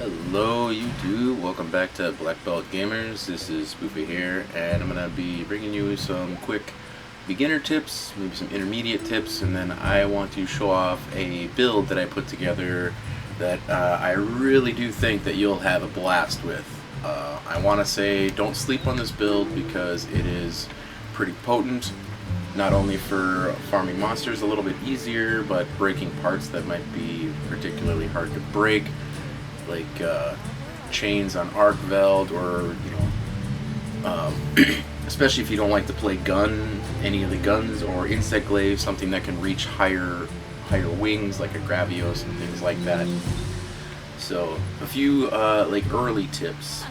Hello YouTube, welcome back to Black Belt Gamers. This is Spoofy here, and I'm going to be bringing you some quick beginner tips, maybe some intermediate tips, and then I want to show off a build that I put together that I really do think that you'll have a blast with. I want to say don't sleep on this build because it is pretty potent, not only for farming monsters a little bit easier, but breaking parts that might be particularly hard to break, like chains on Arkveld, or especially if you don't like to play any of the guns, or insect glaive, something that can reach higher wings like a Gravios and things like that. So a few like early tips,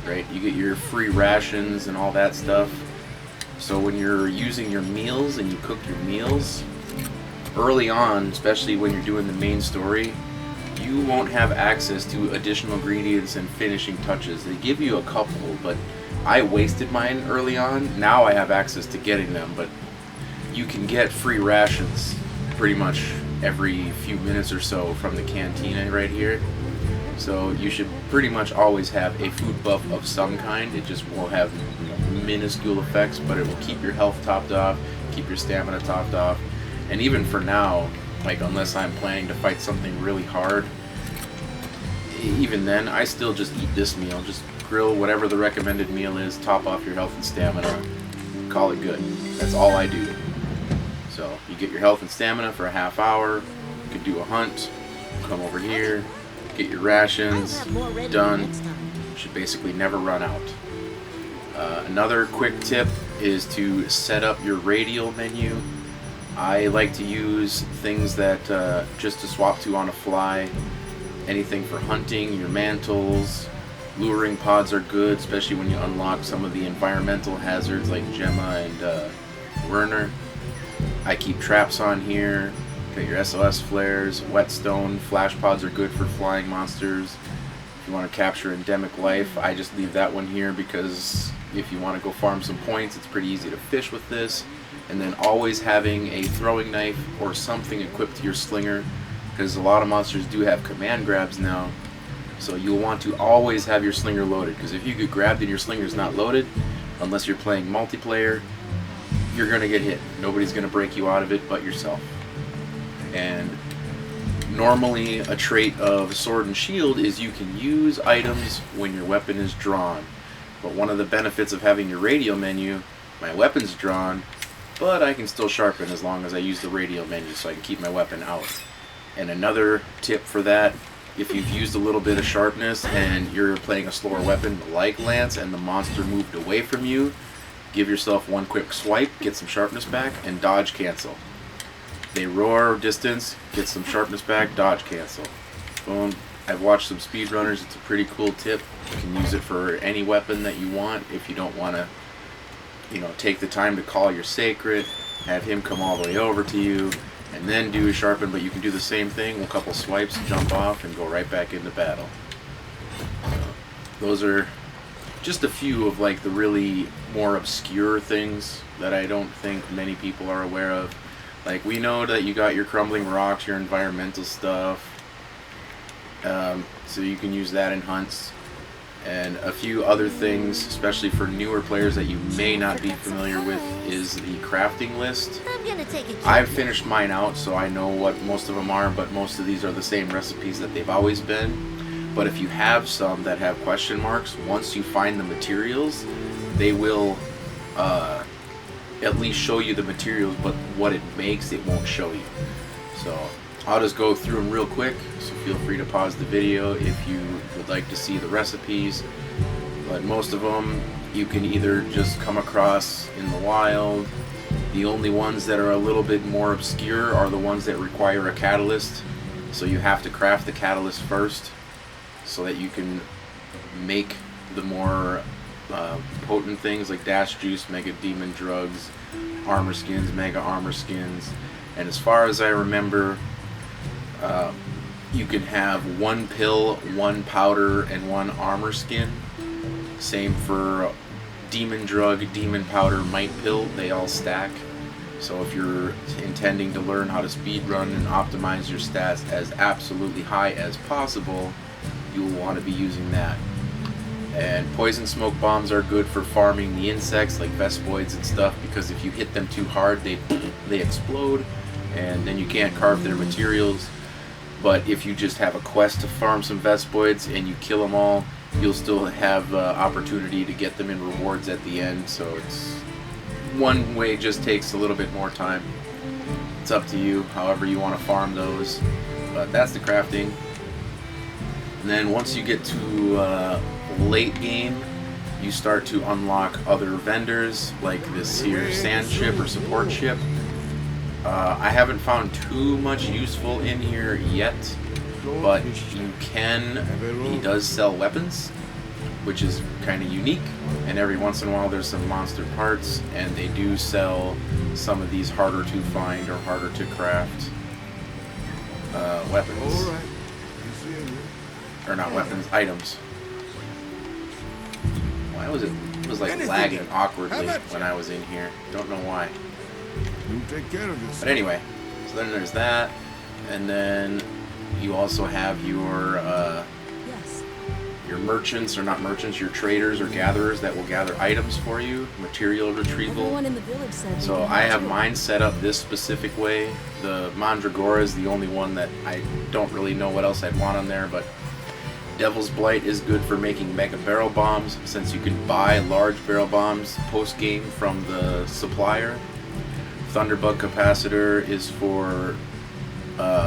right? You get your free rations and all that stuff. So when you're using your meals and you cook your meals early on, especially when you're doing the main story, you won't have access to additional ingredients and finishing touches. They give you a couple, but I wasted mine early on. Now I have access to getting them, but you can get free rations pretty much every few minutes or so from the cantina right here. So you should pretty much always have a food buff of some kind. It just will have minuscule effects, but it will keep your health topped off, keep your stamina topped off. And even for now, like, unless I'm planning to fight something really hard, even then I still just eat this meal. Just grill whatever the recommended meal is, top off your health and stamina, call it good. That's all I do. So you get your health and stamina for a half hour, you can do a hunt, come over here, get your rations, done. You should basically never run out. Another quick tip is to set up your radial menu. I like to use things that just to swap to on a fly. Anything for hunting, your mantles, luring pods are good, especially when you unlock some of the environmental hazards like Gemma and Werner. I keep traps on here. Got your SOS flares, whetstone, flash pods are good for flying monsters. If you want to capture endemic life, I just leave that one here because if you want to go farm some points, it's pretty easy to fish with this. And then always having a throwing knife or something equipped to your slinger, because a lot of monsters do have command grabs now. So you'll want to always have your slinger loaded, because if you get grabbed and your slinger is not loaded, unless you're playing multiplayer, you're going to get hit. Nobody's going to break you out of it but yourself. And normally a trait of Sword and Shield is you can use items when your weapon is drawn. But one of the benefits of having your radial menu, my weapon's drawn, but I can still sharpen as long as I use the radial menu, so I can keep my weapon out. And another tip for that, if you've used a little bit of sharpness and you're playing a slower weapon like Lance and the monster moved away from you, give yourself one quick swipe, get some sharpness back, and dodge cancel. They roar distance, get some sharpness back, dodge cancel. Boom. I've watched some speedrunners. It's a pretty cool tip. You can use it for any weapon that you want. If you don't want to, take the time to call your sacred, have him come all the way over to you, and then do a sharpen, but you can do the same thing, a couple swipes, jump off, and go right back into battle. Those are just a few of like the really more obscure things that I don't think many people are aware of. Like, we know that you got your crumbling rocks, your environmental stuff, so you can use that in hunts. And a few other things, especially for newer players that you may not be familiar with, is the crafting list. I've finished mine out, so I know what most of them are, but most of these are the same recipes that they've always been. But if you have some that have question marks, once you find the materials, they will at least show you the materials, but what it makes, it won't show you. So I'll just go through them real quick, so feel free to pause the video if you would like to see the recipes. But most of them you can either just come across in the wild. The only ones that are a little bit more obscure are the ones that require a catalyst. So you have to craft the catalyst first so that you can make the more potent things like dash juice, mega demon drugs, armor skins, mega armor skins. And as far as I remember, you can have one pill, one powder, and one armor skin. Same for demon drug, demon powder, might pill. They all stack. So if you're intending to learn how to speedrun and optimize your stats as absolutely high as possible, you'll want to be using that. And poison smoke bombs are good for farming the insects like vespoids and stuff, because if you hit them too hard, they explode, and then you can't carve their materials. But if you just have a quest to farm some vespoids and you kill them all, you'll still have opportunity to get them in rewards at the end. So it's one way, just takes a little bit more time. It's up to you, however you want to farm those. But that's the crafting. And then once you get to late game, you start to unlock other vendors like this here sand ship or support ship. I haven't found too much useful in here yet, but you can. He does sell weapons, which is kind of unique, and every once in a while there's some monster parts, and they do sell some of these harder to find or harder to craft weapons. Or not weapons, items. Why was it? It was like lagging awkwardly when I was in here. Don't know why. But anyway, so then there's that, and then you also have your merchants, or not merchants, your traders or gatherers that will gather items for you, material retrieval. So I have mine set up this specific way. The Mandragora is the only one that I don't really know what else I'd want on there, but Devil's Blight is good for making mega barrel bombs, since you can buy large barrel bombs post-game from the supplier. Thunderbug Capacitor is for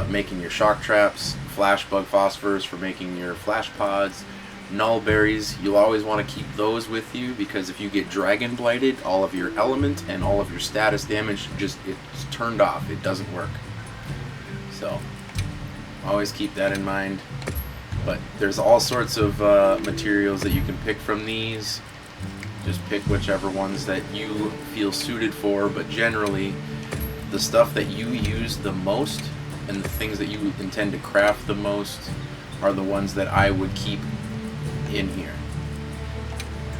making your shock traps. Flashbug Phosphors for making your flash pods. Null Berries, you'll always want to keep those with you, because if you get Dragon Blighted, all of your element and all of your status damage it's turned off. It doesn't work. So always keep that in mind. But there's all sorts of materials that you can pick from these. Just pick whichever ones that you feel suited for, but generally the stuff that you use the most and the things that you intend to craft the most are the ones that I would keep in here.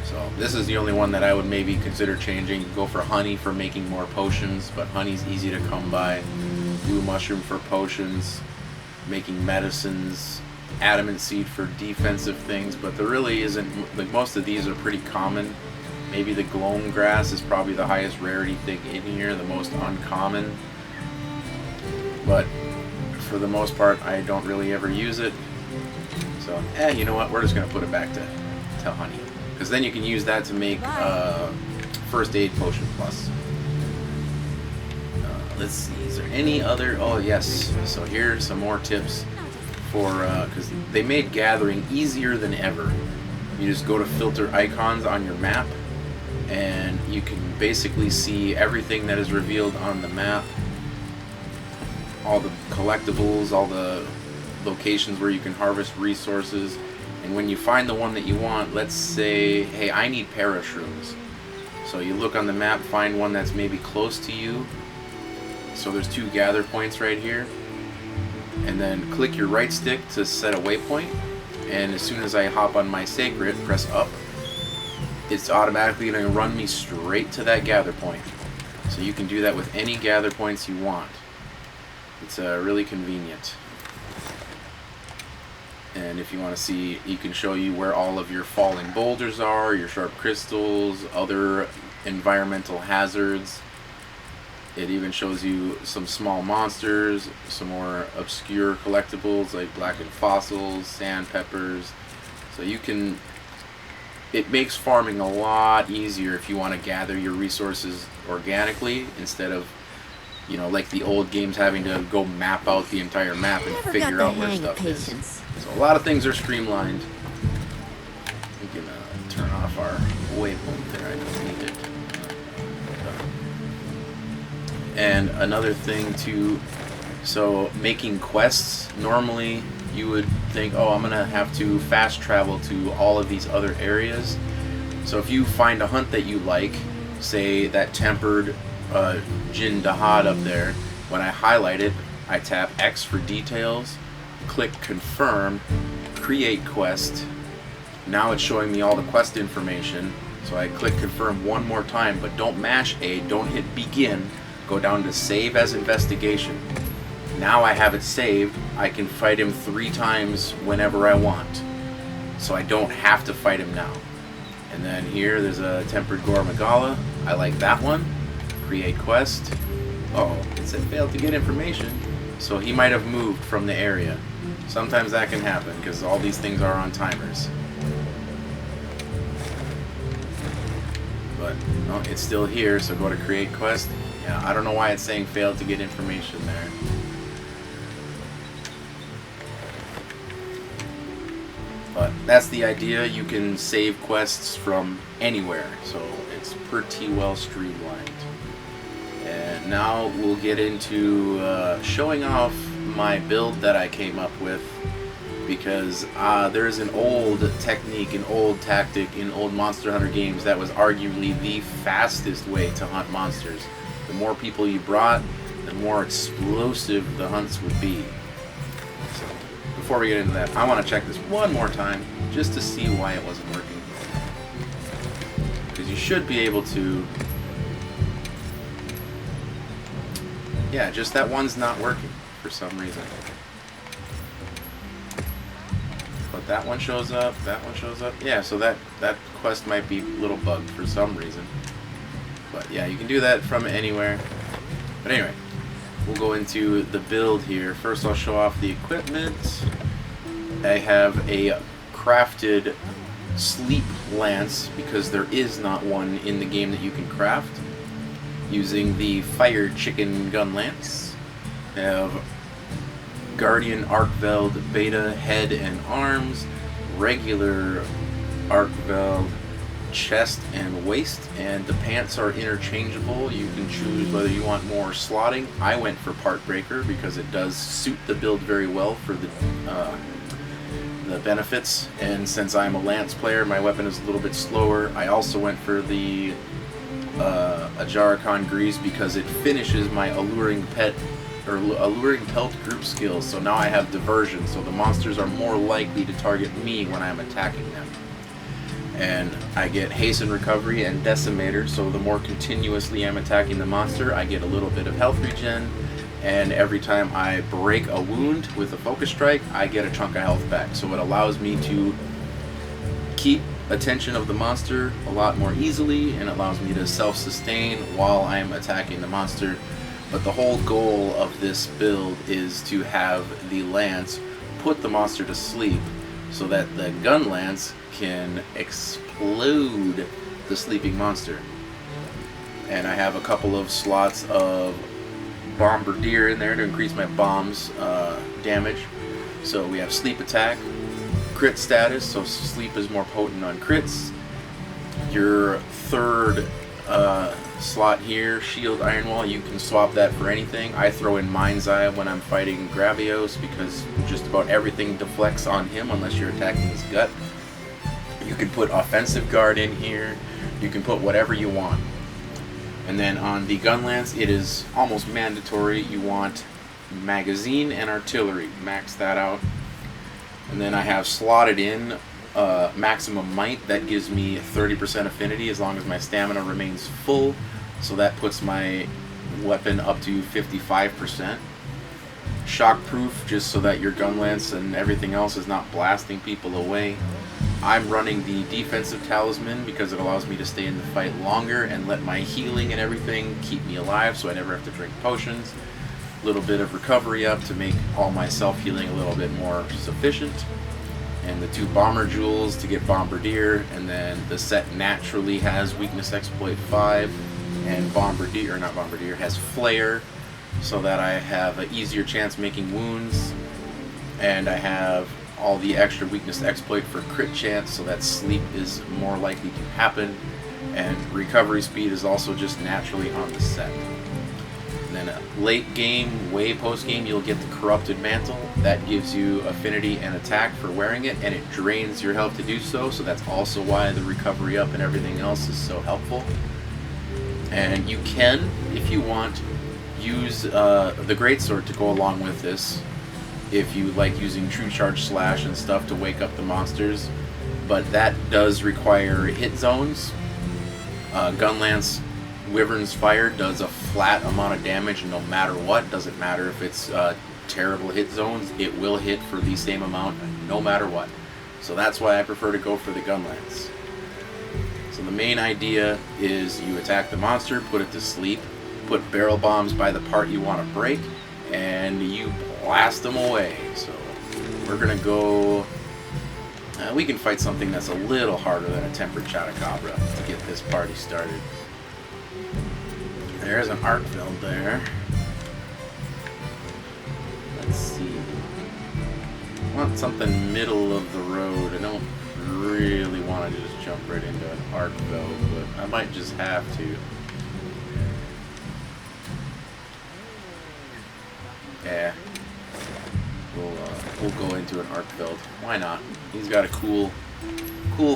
So this is the only one that I would maybe consider changing. Go for honey for making more potions, but honey's easy to come by. Blue mushroom for potions, making medicines, adamant seed for defensive things, but there really isn't, like, most of these are pretty common. Maybe the gloam grass is probably the highest rarity thing in here, the most uncommon, but for the most part I don't really ever use it. So you know what, we're just gonna put it back to honey, because then you can use that to make first aid potion plus. Let's see, is there any other, oh yes, so here's some more tips for, because they made gathering easier than ever. You just go to filter icons on your map, and you can basically see everything that is revealed on the map, all the collectibles, all the locations where you can harvest resources. And when you find the one that you want, let's say, hey, I need parashrooms, so you look on the map, find one that's maybe close to you. So there's 2 gather points right here, and then click your right stick to set a waypoint, and as soon as I hop on my sacred, press up, it's automatically going to run me straight to that gather point. So you can do that with any gather points you want. It's really convenient. And if you want to see, you can show you where all of your falling boulders are, your sharp crystals, other environmental hazards. It even shows you some small monsters, some more obscure collectibles like blackened fossils, sand peppers. So you can, it makes farming a lot easier if you want to gather your resources organically, instead of, you know, like the old games, having to go map out the entire map and figure out where stuff is. So a lot of things are streamlined. We can turn off our waypoint there, I don't need it. And another thing too, so making quests, normally you would think, oh, I'm gonna have to fast travel to all of these other areas. So if you find a hunt that you like, say that tempered Jin Dahad up there, when I highlight it, I tap X for details, click confirm, create quest. Now it's showing me all the quest information. So I click confirm one more time, but don't mash A, don't hit begin. Go down to save as investigation. Now I have it saved. I can fight him 3 times whenever I want. so I don't have to fight him now. And then here there's a Tempered Arkveld. I like that one. Create quest. Uh-oh, it said failed to get information. So he might have moved from the area. Sometimes that can happen because all these things are on timers. But no, it's still here, so go to create quest. Yeah, I don't know why it's saying failed to get information there. But that's the idea. You can save quests from anywhere, so it's pretty well streamlined. And now we'll get into showing off my build that I came up with, because there's an old technique, an old tactic in old Monster Hunter games that was arguably the fastest way to hunt monsters. The more people you brought, the more explosive the hunts would be. So, before we get into that, I want to check this one more time just to see why it wasn't working. Because you should be able to... Yeah, just that one's not working for some reason. But that one shows up, that one shows up. Yeah, so that quest might be a little bugged for some reason. But yeah, you can do that from anywhere. But anyway, we'll go into the build here. First I'll show off the equipment. I have a crafted sleep lance, because there is not one in the game that you can craft, using the Fire Chicken gun lance. I have Guardian Arkveld Beta head and arms, regular Arkveld chest and waist, and the pants are interchangeable. You can choose whether you want more slotting. I went for part breaker because it does suit the build very well for the benefits, and since I'm a lance player, my weapon is a little bit slower. I also went for the Ajaricon Grease because it finishes my alluring pelt group skills, so now I have diversion, so the monsters are more likely to target me when I'm attacking them. And I get hasten recovery and decimator, so the more continuously I'm attacking the monster, I get a little bit of health regen, and every time I break a wound with a focus strike, I get a chunk of health back. So it allows me to keep attention of the monster a lot more easily, and allows me to self-sustain while I'm attacking the monster. But the whole goal of this build is to have the lance put the monster to sleep, so that the gun lance can explode the sleeping monster. And I have a couple of slots of Bombardier in there to increase my bombs damage. So we have sleep attack, crit status, so sleep is more potent on crits. Your third slot here, shield iron wall, you can swap that for anything. I throw in mind's eye when I'm fighting Gravios because just about everything deflects on him unless you're attacking his gut. You can put offensive guard in here, you can put whatever you want. And then on the gun lance, it is almost mandatory you want magazine and artillery. Max that out. And then I have slotted in maximum might. That gives me 30% affinity as long as my stamina remains full. So that puts my weapon up to 55%. Shockproof, just so that your gun lance and everything else is not blasting people away. I'm running the defensive talisman because it allows me to stay in the fight longer and let my healing and everything keep me alive, so I never have to drink potions. A little bit of recovery up to make all my self-healing a little bit more sufficient. And the 2 bomber jewels to get Bombardier, and then the set naturally has weakness exploit 5, and Bombardier, or not Bombardier, has flare, so that I have an easier chance making wounds, and I have all the extra weakness exploit for crit chance, so that sleep is more likely to happen, and recovery speed is also just naturally on the set. And then late game, way post game, you'll get the corrupted mantle. That gives you affinity and attack for wearing it, and it drains your health to do so, so that's also why the recovery up and everything else is so helpful. And you can, if you want, use the greatsword to go along with this, if you like using True Charge Slash and stuff to wake up the monsters, but that does require hit zones. Gunlance Wyvern's Fire does a flat amount of damage no matter what. Doesn't matter if it's terrible hit zones, it will hit for the same amount no matter what. So that's why I prefer to go for the gun lance. So the main idea is you attack the monster, put it to sleep, put barrel bombs by the part you want to break, and you blast them away. So we're gonna go. We can fight something that's a little harder than a Tempered Arkveld to get this party started. There's an Arkveld there. Let's see. I want something middle of the road. I don't really want to just jump right into an Arkveld, but I might just have to. Yeah. We'll go into an Arkveld. Why not? He's got a cool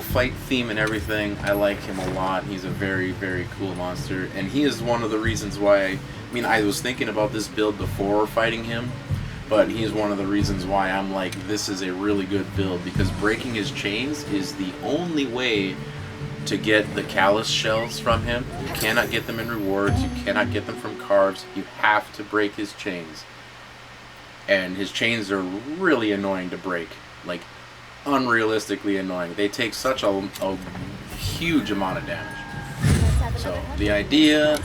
fight theme and everything. I like him a lot. He's a very, very cool monster, and he is one of the reasons why. I was thinking about this build before fighting him, but he is one of the reasons why I'm like, this is a really good build, because breaking his chains is the only way to get the callus shells from him. You cannot get them in rewards. You cannot get them from carves. You have to break his chains. And his chains are really annoying to break, like unrealistically annoying. They take such a huge amount of damage. So the idea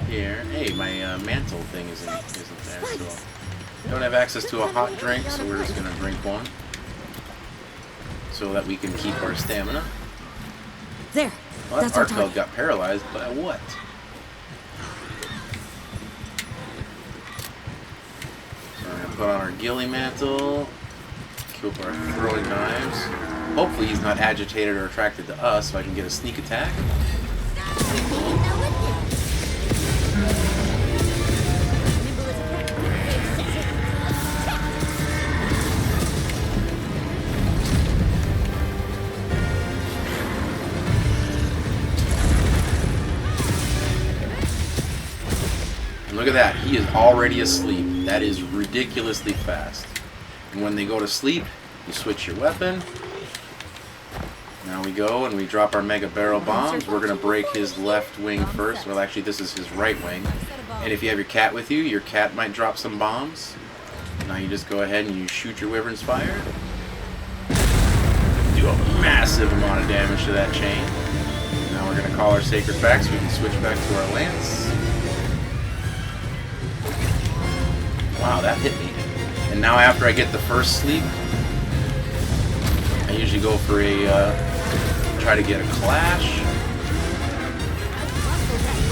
here, hey, my mantle thing isn't there, so don't have access to a hot drink, so we're just gonna drink one so that we can keep our stamina. There. Well, that Arkveld got paralyzed by what? Put on our ghillie mantle, kill our throwing knives. Hopefully he's not agitated or attracted to us, so I can get a sneak attack. And look at that, he is already asleep. That is ridiculously fast. And when they go to sleep, you switch your weapon. Now we go and we drop our mega barrel bombs. We're going to break his left wing first. Well, actually, this is his right wing. And if you have your cat with you, your cat might drop some bombs. Now you just go ahead and you shoot your wyvern's fire. Do a massive amount of damage to that chain. Now we're going to call our sacred back so we can switch back to our lance. Wow, that hit me. And now after I get the first sleep, I usually go for a, try to get a clash.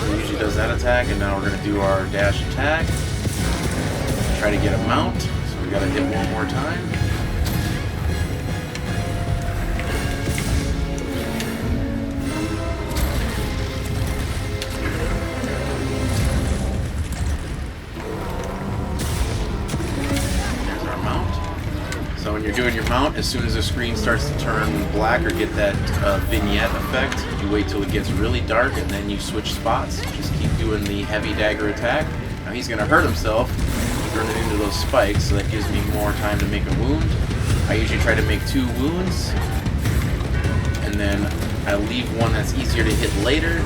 It usually does that attack, and now we're going to do our dash attack. Try to get a mount, so we got to hit one more time. So when you're doing your mount, as soon as the screen starts to turn black or get that vignette effect, you wait till it gets really dark and then you switch spots. Just keep doing the heavy dagger attack. Now he's going to hurt himself, turning into those spikes, so that gives me more time to make a wound. I usually try to make 2 wounds, and then I leave one that's easier to hit later.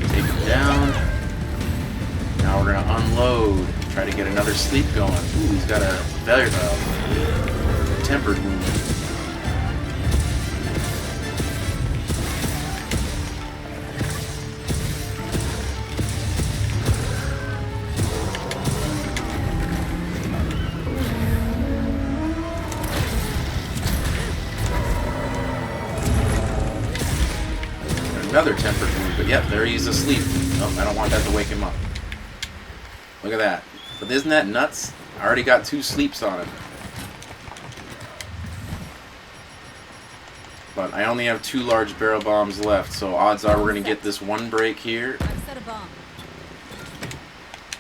Take him down. Now we're going to unload. Try to get another sleep going. Ooh, he's got a very tempered wound. Another tempered wound, but yep, there he's asleep. Nope, I don't want that to wake him up. Look at that. But isn't that nuts? I already got 2 sleeps on him. But I only have 2 large barrel bombs left, so odds are we're going to get this one break here.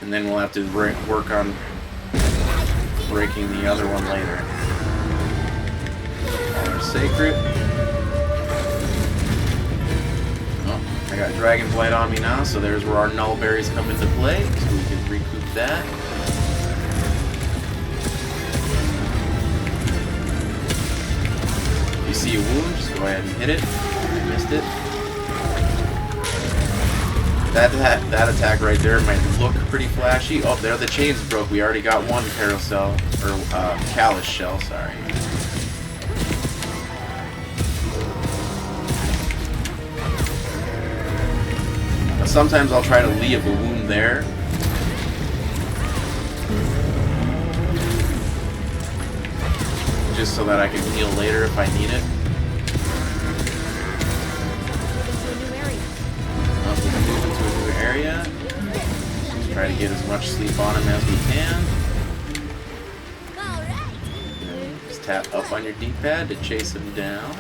And then we'll have to work on breaking the other one later. Our sacred. Oh, I got Dragonblight on me now, so there's where our null berries come into play, so we can recoup that. If you see a wound, just go ahead and hit it. I missed it. That attack right there might look pretty flashy. Oh, there the chains broke. We already got one carousel, or callus shell, sorry. But sometimes I'll try to leave a wound there. Just so that I can heal later if I need it. Move into a new area. Just try to get as much sleep on him as we can. Just tap up on your D-pad to chase him down.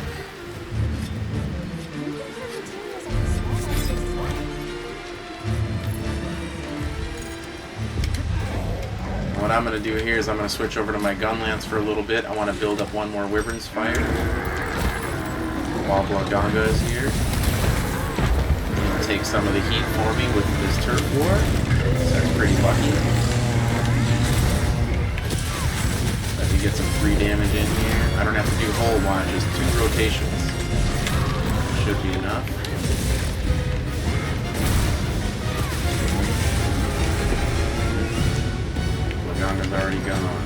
What I'm going to do here is I'm going to switch over to my gun lance for a little bit. I want to build up one more Wyvern's Fire while Bloganga is here. He's going to take some of the heat for me with this turf war. So that's pretty lucky. Let me get some free damage in here. I don't have to do whole one, just 2 rotations. Should be enough. Is already gone.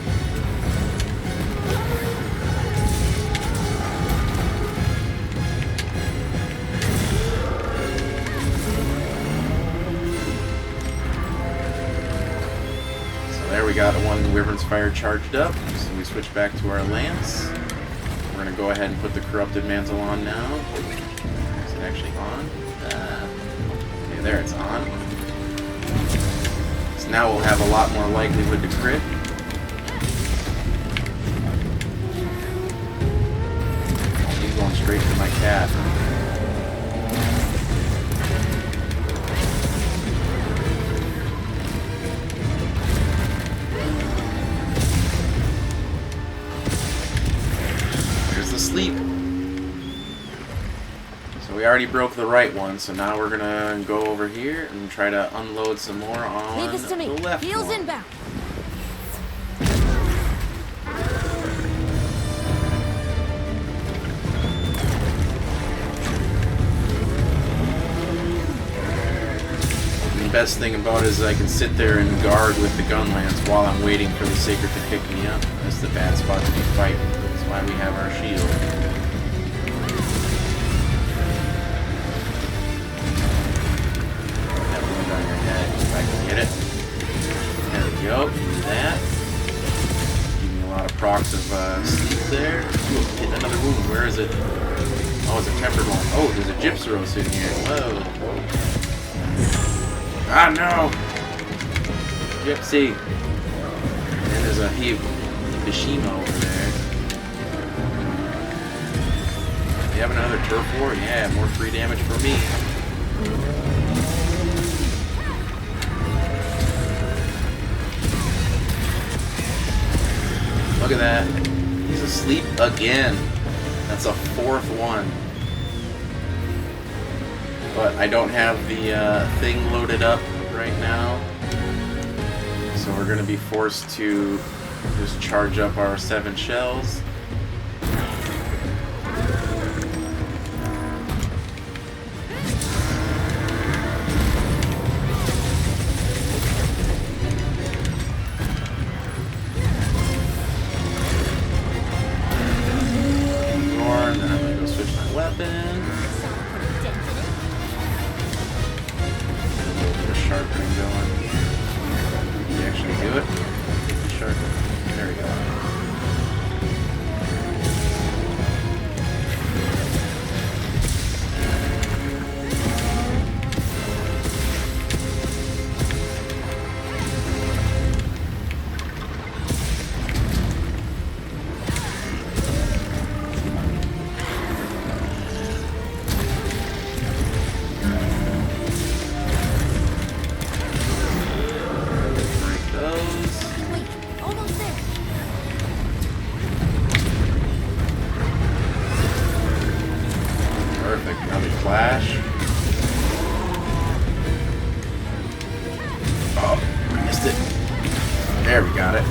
So there we got one Wyvern's Fire charged up. So we switch back to our lance. We're going to go ahead and put the Corrupted Mantle on now. Is it actually on? Okay, there it's on. Now we'll have a lot more likelihood to crit. He's going straight for my cat. There's the sleep. We already broke the right one, so now we're gonna go over here and try to unload some more on Leave this to me. the left Heels one. inbound. The best thing about it is I can sit there and guard with the gun lance while I'm waiting for the Sacred to pick me up. That's the bad spot to be fighting. That's why we have our shield. Go, do that. Give me a lot of procs of sleep there. Ooh, hit another wound. Where is it? Oh, it's a tempered one. Oh, there's a Gypsyros in here. Whoa. Ah, no! Gypsy. And there's a Hibishima over there. You have another turf war? Yeah, more free damage for me. Look at that. He's asleep again. That's a 4th one. But I don't have the thing loaded up right now. So we're going to be forced to just charge up our 7 shells. Flash. Oh, I missed it. There, we got it.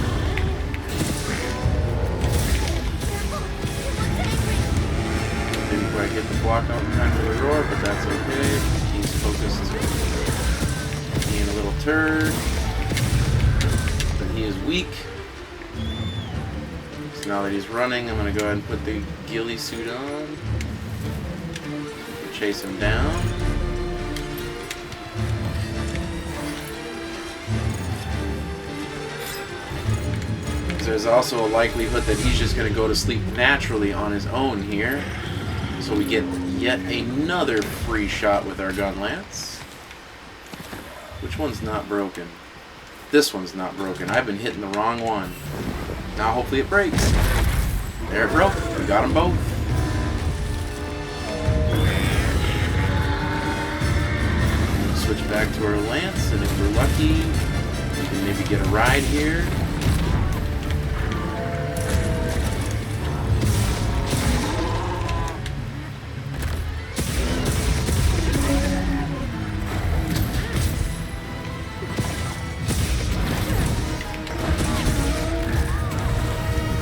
Didn't quite get the block out in time for the roar, but that's okay. He's focused. Being a little turd. But he is weak. So now that he's running, I'm going to go ahead and put the ghillie suit on. Chase him down. There's also a likelihood that he's just going to go to sleep naturally on his own here. So we get yet another free shot with our gun lance. Which one's not broken? This one's not broken. I've been hitting the wrong one. Now hopefully it breaks. There it broke. We got them both. Switch back to our lance, and if we're lucky, we can maybe get a ride here.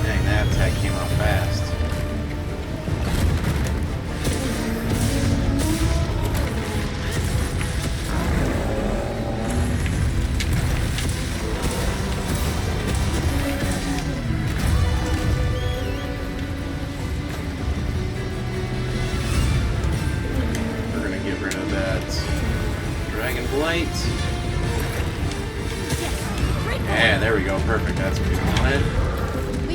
Dang, that attack came out fast. Yeah, there we go. Perfect. That's what we wanted.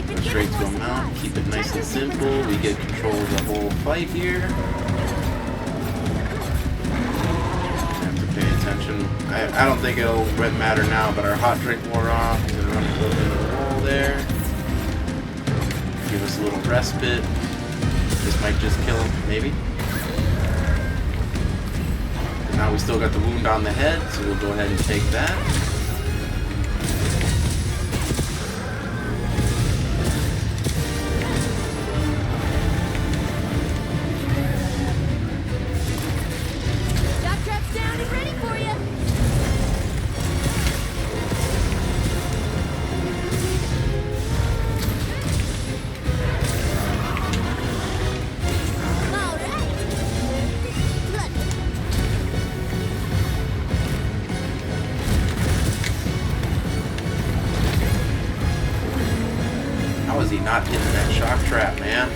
Go straight to a mount. Keep it nice and simple. We get control of the whole fight here. Have to pay attention. I don't think it'll matter now, but our hot drink wore off. He's going to run a little into the wall there. Give us a little respite. This might just kill him, maybe. Now we still got the wound on the head, so we'll go ahead and take that. Shock trap's down and ready for you. All right. How is he not hitting that shock trap, man?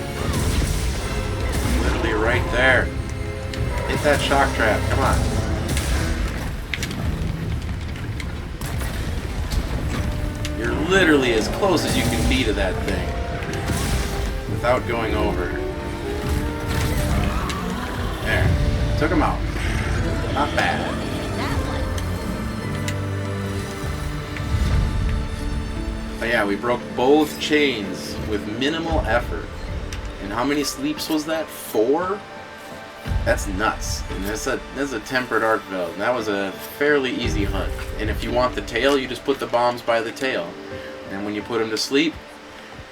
Literally right there. Hit that shock trap, come on. You're literally as close as you can be to that thing without going over. There. Took him out. Not bad. But yeah, we broke both chains with minimal effort. And how many sleeps was that? 4? That's nuts. And that's a Tempered Arkveld. And that was a fairly easy hunt. And if you want the tail, you just put the bombs by the tail. And when you put him to sleep,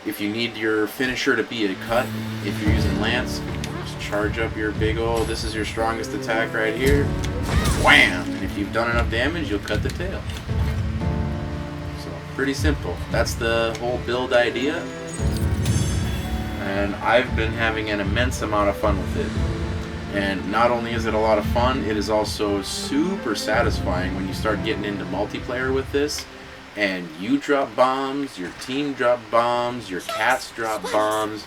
if you need your finisher to be a cut, if you're using lance, just charge up your big old, this is your strongest attack right here. Wham! And if you've done enough damage, you'll cut the tail. Pretty simple. That's the whole build idea, and I've been having an immense amount of fun with it. And not only is it a lot of fun, it is also super satisfying when you start getting into multiplayer with this, and you drop bombs, your team drop bombs, your cats drop bombs,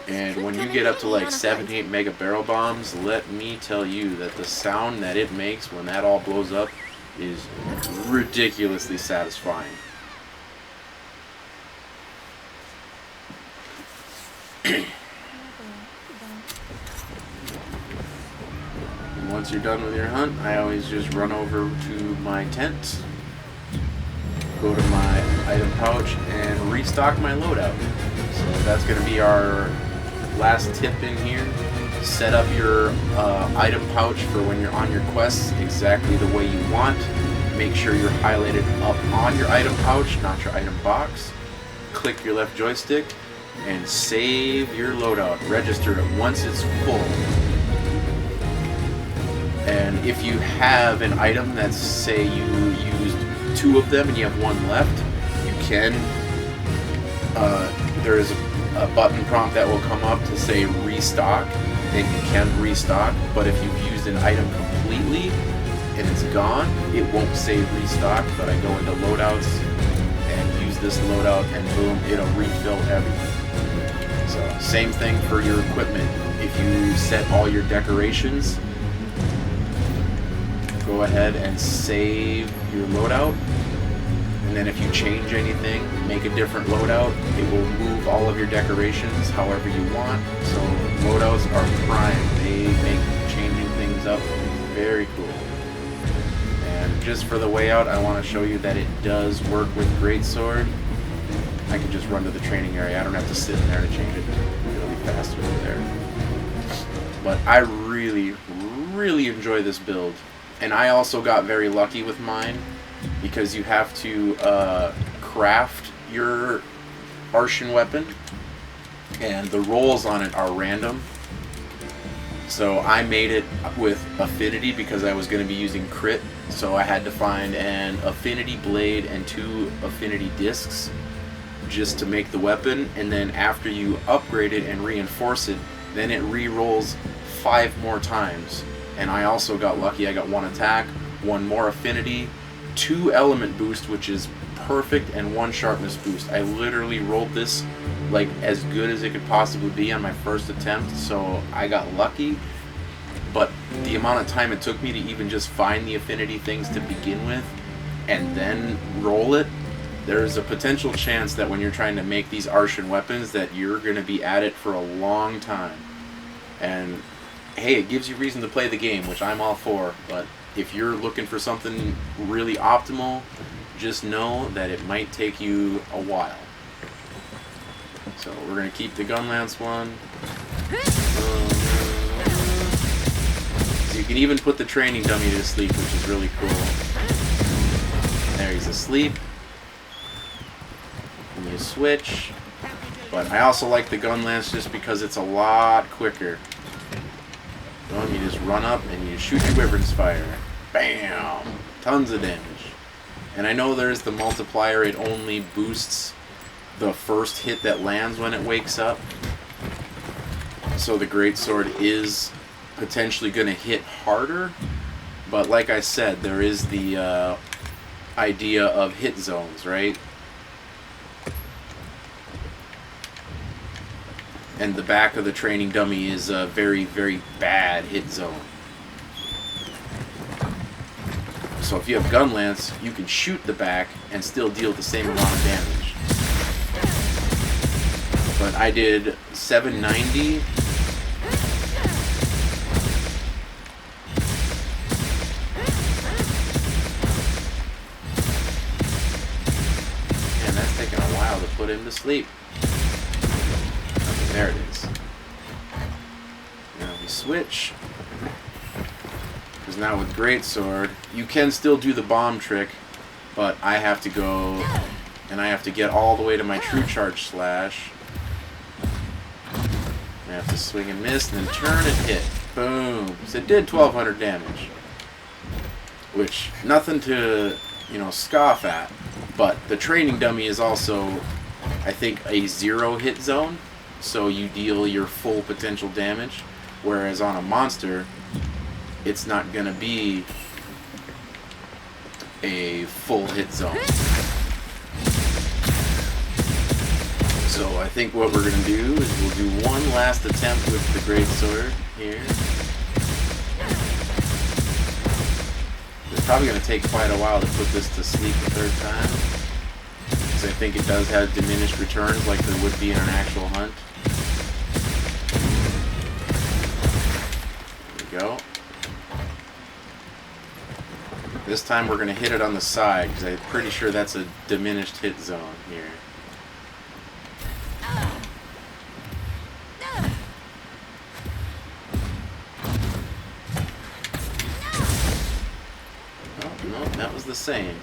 and when you get up to like 7-8 mega barrel bombs, let me tell you that the sound that it makes when that all blows up is ridiculously satisfying. And once you're done with your hunt, I always just run over to my tent, go to my item pouch, and restock my loadout. So that's going to be our last tip in here. Set up your item pouch for when you're on your quests exactly the way you want. Make sure you're highlighted up on your item pouch, not your item box. Click your left joystick and save your loadout. Register it once it's full. And if you have an item that's, say you used 2 of them and you have 1 left, you can, there is a button prompt that will come up to say restock, and you can restock. But if you've used an item completely and it's gone, it won't say restock. But I go into loadouts and use this loadout, and boom, it'll refill everything. So same thing for your equipment. If you set all your decorations, go ahead and save your loadout, and then if you change anything, make a different loadout, it will move all of your decorations however you want. So loadouts are prime. They make changing things up very cool. And just for the way out, I want to show you that it does work with Greatsword. I can just run to the training area. I don't have to sit in there to change it. It'll be faster over there. But I really, really enjoy this build. And I also got very lucky with mine because you have to craft your Arshan weapon, and the rolls on it are random. So I made it with affinity because I was going to be using crit. So I had to find an affinity blade and 2 affinity discs just to make the weapon, and then after you upgrade it and reinforce it, then it re-rolls 5 more times. And I also got lucky. I got 1 attack, 1 more affinity, 2 element boost, which is perfect, and 1 sharpness boost. I literally rolled this like as good as it could possibly be on my first attempt, so I got lucky. But the amount of time it took me to even just find the affinity things to begin with and then roll it, there's a potential chance that when you're trying to make these Arshan weapons that you're going to be at it for a long time. And hey, it gives you reason to play the game, which I'm all for, but if you're looking for something really optimal, just know that it might take you a while. So we're going to keep the gun lance one. So you can even put the training dummy to sleep, which is really cool. There, he's asleep. And you switch. But I also like the gun lance just because it's a lot quicker. You just run up and you shoot your Wyvern's Fire. Bam! Tons of damage. And I know there's the multiplier, it only boosts the first hit that lands when it wakes up. So the Greatsword is potentially going to hit harder. But like I said, there is the idea of hit zones, right? And the back of the training dummy is a very, very bad hit zone. So if you have gun lance, you can shoot the back and still deal the same amount of damage. But I did 790. And that's taking a while to put him to sleep. Okay, there it is. Now we switch. Because now with Greatsword, you can still do the bomb trick, but I have to go and I have to get all the way to my true charge slash. I have to swing and miss, and then turn and hit. Boom. So it did 1200 damage. Which, nothing to, scoff at. But the training dummy is also, I think, a 0 hit zone. So you deal your full potential damage. Whereas on a monster, it's not going to be a full hit zone. So I think what we're going to do is we'll do one last attempt with the Greatsword here. It's probably going to take quite a while to put this to sleep a 3rd time. Because I think it does have diminished returns like there would be in an actual hunt. There we go. This time we're going to hit it on the side because I'm pretty sure that's a diminished hit zone here. That was the same.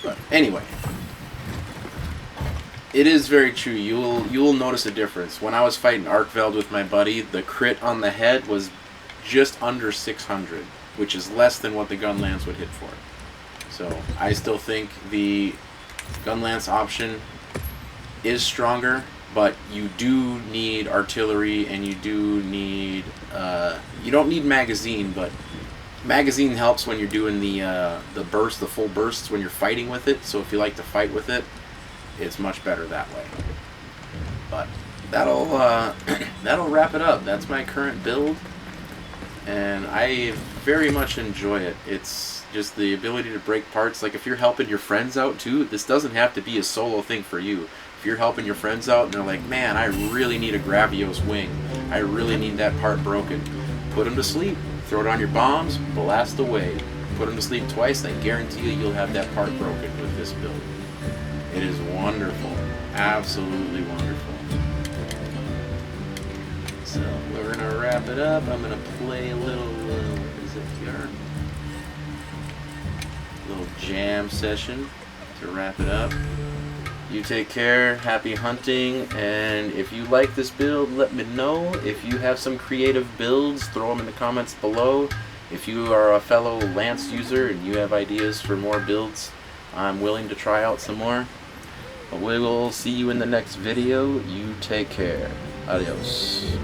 But anyway, it is very true. You'll notice a difference. When I was fighting Arkveld with my buddy, the crit on the head was just under 600, which is less than what the gun lance would hit for. So I still think the gun lance option is stronger, but you do need artillery and you do need you don't need magazine, but magazine helps when you're doing the burst, the full bursts when you're fighting with it. So if you like to fight with it, it's much better that way. But that'll that'll wrap it up. That's my current build, and I very much enjoy it. It's just the ability to break parts. Like if you're helping your friends out too, this doesn't have to be a solo thing for you. If you're helping your friends out and they're like, man, I really need a Gravios wing, I really need that part broken, put them to sleep, throw it on your bombs, blast away. Put them to sleep twice, I guarantee you'll have that part broken with this build. It is wonderful. Absolutely wonderful. So we're going to wrap it up. I'm going to play a little, what is it here? Little jam session to wrap it up. You take care, happy hunting, and if you like this build, let me know. If you have some creative builds, throw them in the comments below. If you are a fellow Lance user and you have ideas for more builds, I'm willing to try out some more. But we will see you in the next video. You take care. Adios.